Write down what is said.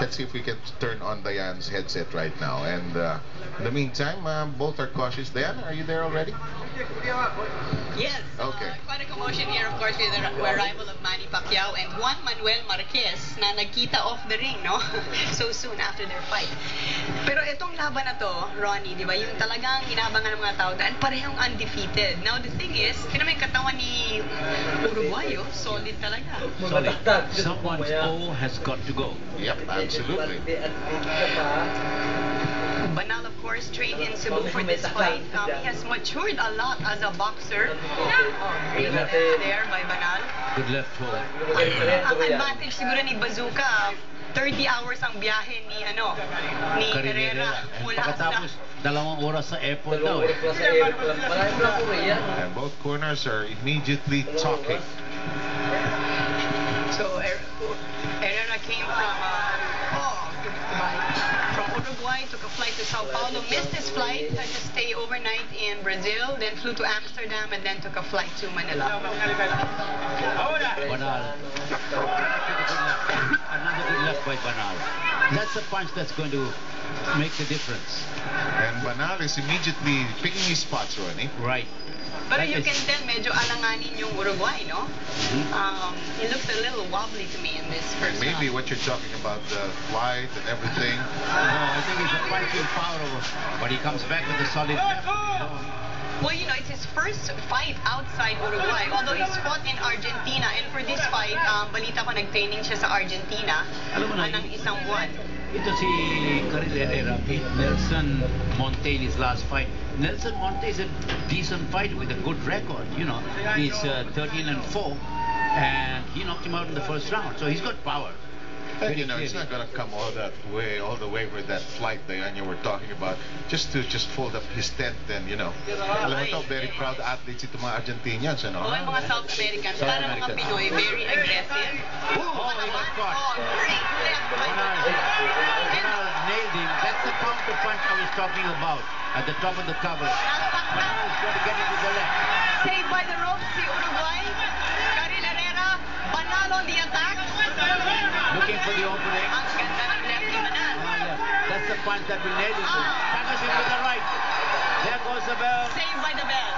Let's see if we can turn on Diane's headset right now. And in the meantime, both are cautious. Diane, are you there already? Yes. Okay. Quite a commotion here, of course, with the arrival of Manny Pacquiao and Juan Manuel Marquez na nagkita off the ring, no? So soon after their fight. Pero itong laban na to, Ronnie, di ba, yung talagang inabangan ng mga tao dahil parehong undefeated. Now, the thing is, tinan mo yung katawan ni Uruguayo, solid talaga. Solid. Someone's O has got to go. Yep, absolutely. Banal, of course, trained in Cebu for this fight. He has matured a lot as a boxer. Great left there by Banal. Good left hook. Ang advantage siguro ni Bazooka, 30 hours ang biyahe ni Herrera mula Pagkatapos, sa 2 oras sa airport daw eh. And both corners are immediately talking. So Herrera came from Uruguay, took a flight to Sao Paulo, missed his flight, had to stay overnight in Brazil, then flew to Amsterdam, and then took a flight to Manila. Banal. Another good left by Banal. That's a punch that's going to make the difference. And Banal is immediately picking his spots, Ronnie. Right. Pero you can tell medyo alanganin yung Uruguay, no? He looks a little wobbly to me in this first And maybe round. what you're talking about, the flight and everything. No, I think he's a punching power, but he comes back with a solid left. Well, you know, it's his first fight outside Uruguay, although he's fought in Argentina. And for this fight, balita ko nag-training siya sa Argentina Alam mo na, ng isang buwan. Ito si Karil Herrera beat Nelson Monte in his last fight. Nelson Monte is a decent fighter with a good record, you know. He's 13-4, and he knocked him out in the first round, so he's got power. And, you know, it's not going to come all the way with that flight, Diane, you were talking about, just to fold up his tent and, you know. Alam mo to, very proud athletes ito mga Argentinians, you know. Oo, yung mga South Americans, para mga Pinoy, very aggressive. Oh, he got caught. Great left by Banal nailed him. That's the counter punch I was talking about at the top of the cover. Banal is going to get into the left. Saved by the ropes, si Uruguay. Karil Herrera, Banal on the attack. Looking for the opening. Ang ganda ng left ni Banal. That's the punch that will nail him. Tagas him with the right. There goes the bell. Saved by the bell.